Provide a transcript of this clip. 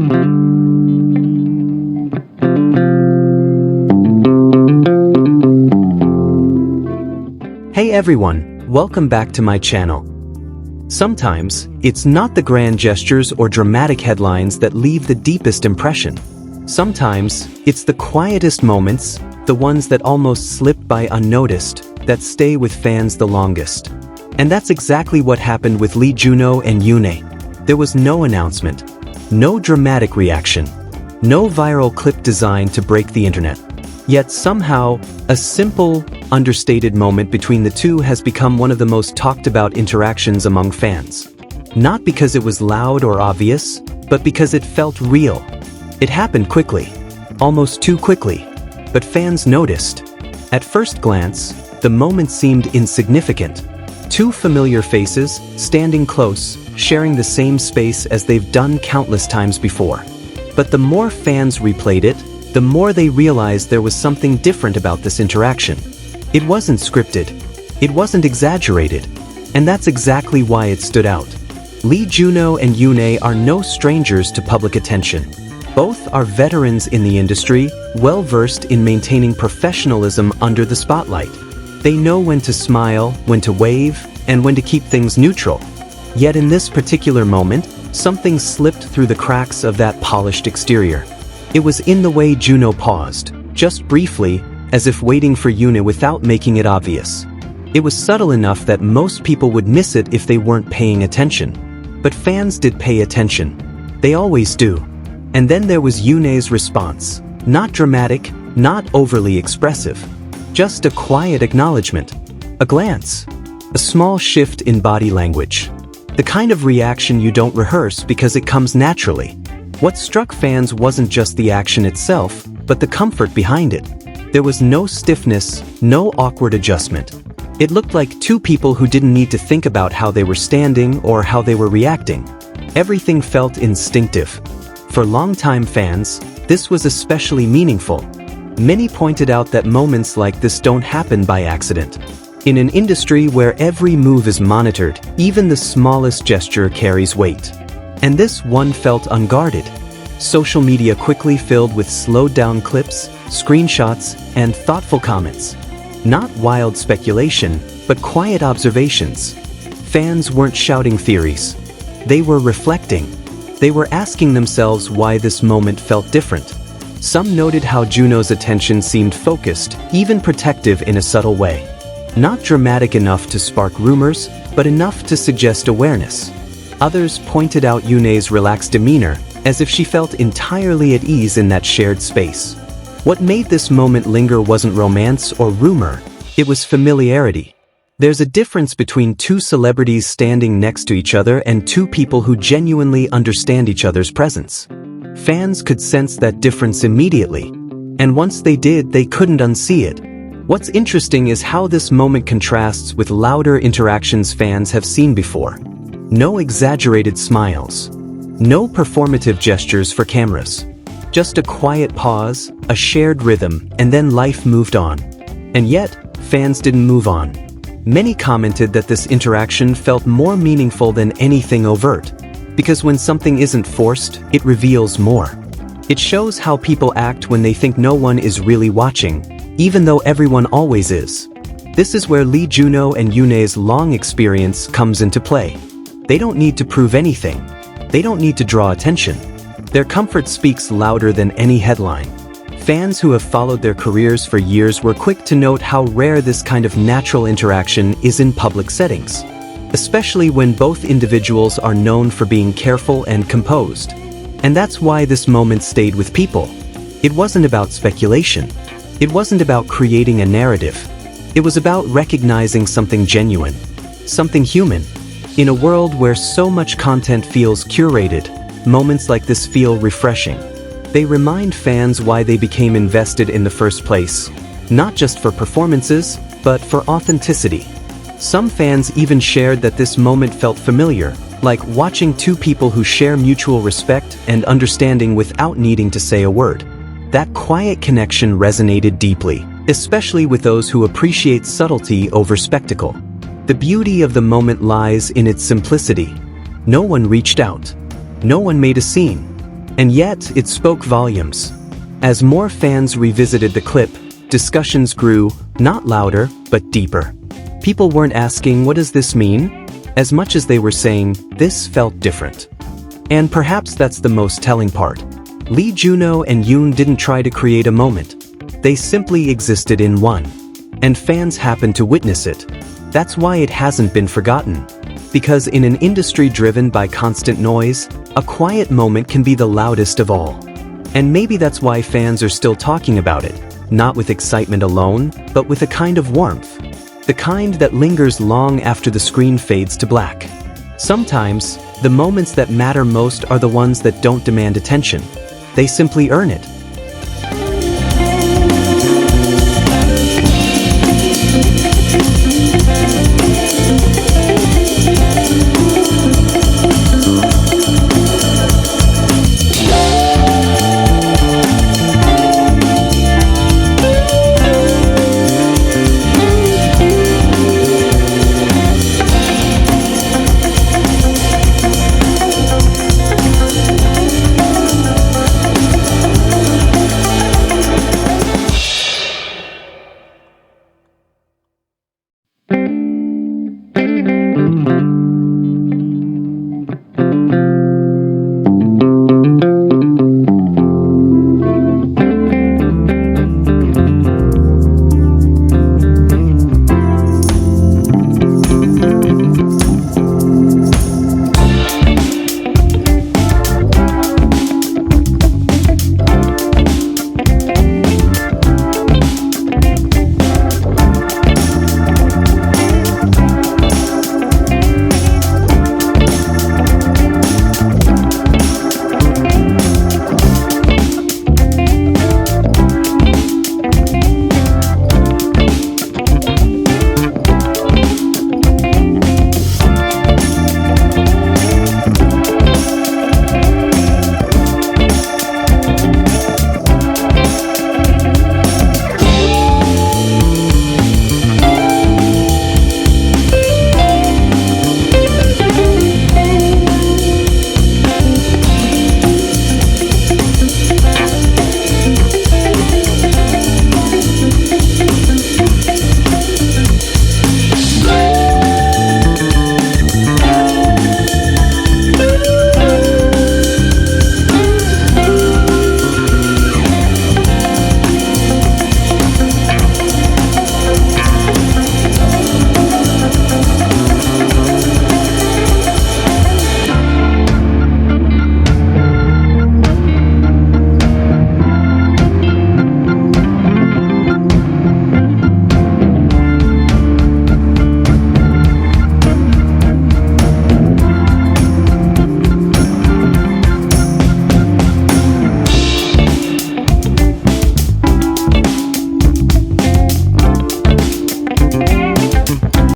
Hey everyone, welcome back to my channel. Sometimes, it's not the grand gestures or dramatic headlines that leave the deepest impression. Sometimes, it's the quietest moments, the ones that almost slip by unnoticed, that stay with fans the longest. And that's exactly what happened with Lee JunHo and YoonA. There was no announcement, no dramatic reaction, no viral clip designed to break the internet. Yet somehow, a simple, understated moment between the two has become one of the most talked about interactions among fans. Not because it was loud or obvious, but because it felt real. It happened quickly, almost too quickly, but fans noticed. At first glance, the moment seemed insignificant. Two familiar faces, standing close, sharing the same space as they've done countless times before. But the more fans replayed it, the more they realized there was something different about this interaction. It wasn't scripted. It wasn't exaggerated. And that's exactly why it stood out. Lee JunHo and YoonA are no strangers to public attention. Both are veterans in the industry, well-versed in maintaining professionalism under the spotlight. They know when to smile, when to wave, and when to keep things neutral. Yet in this particular moment, something slipped through the cracks of that polished exterior. It was in the way JunHo paused, just briefly, as if waiting for YoonA without making it obvious. It was subtle enough that most people would miss it if they weren't paying attention. But fans did pay attention. They always do. And then there was YoonA's response. Not dramatic, not overly expressive. Just a quiet acknowledgement. A glance. A small shift in body language. The kind of reaction you don't rehearse because it comes naturally. What struck fans wasn't just the action itself, but the comfort behind it. There was no stiffness, no awkward adjustment. It looked like two people who didn't need to think about how they were standing or how they were reacting. Everything felt instinctive. For longtime fans, this was especially meaningful. Many pointed out that moments like this don't happen by accident. In an industry where every move is monitored, even the smallest gesture carries weight. And this one felt unguarded. Social media quickly filled with slowed-down clips, screenshots, and thoughtful comments. Not wild speculation, but quiet observations. Fans weren't shouting theories. They were reflecting. They were asking themselves why this moment felt different. Some noted how JunHo's attention seemed focused, even protective in a subtle way. Not dramatic enough to spark rumors, but enough to suggest awareness. Others pointed out YoonA's relaxed demeanor, as if she felt entirely at ease in that shared space. What made this moment linger wasn't romance or rumor, it was familiarity. There's a difference between two celebrities standing next to each other and two people who genuinely understand each other's presence. Fans could sense that difference immediately, and once they did, they couldn't unsee it. What's interesting is how this moment contrasts with louder interactions fans have seen before. No exaggerated smiles. No performative gestures for cameras. Just a quiet pause, a shared rhythm, and then life moved on. And yet, fans didn't move on. Many commented that this interaction felt more meaningful than anything overt. Because when something isn't forced, it reveals more. It shows how people act when they think no one is really watching, even though everyone always is. This is where Lee JunHo and YoonA's long experience comes into play. They don't need to prove anything. They don't need to draw attention. Their comfort speaks louder than any headline. Fans who have followed their careers for years were quick to note how rare this kind of natural interaction is in public settings, especially when both individuals are known for being careful and composed. And that's why this moment stayed with people. It wasn't about speculation. It wasn't about creating a narrative. It was about recognizing something genuine, something human. In a world where so much content feels curated, moments like this feel refreshing. They remind fans why they became invested in the first place, not just for performances, but for authenticity. Some fans even shared that this moment felt familiar, like watching two people who share mutual respect and understanding without needing to say a word. That quiet connection resonated deeply, especially with those who appreciate subtlety over spectacle. The beauty of the moment lies in its simplicity. No one reached out. No one made a scene. And yet, it spoke volumes. As more fans revisited the clip, discussions grew, not louder, but deeper. People weren't asking, "What does this mean?" as much as they were saying, "This felt different." And perhaps that's the most telling part. Lee JunHo and YoonA didn't try to create a moment. They simply existed in one. And fans happened to witness it. That's why it hasn't been forgotten. Because in an industry driven by constant noise, a quiet moment can be the loudest of all. And maybe that's why fans are still talking about it, not with excitement alone, but with a kind of warmth. The kind that lingers long after the screen fades to black. Sometimes, the moments that matter most are the ones that don't demand attention. They simply earn it.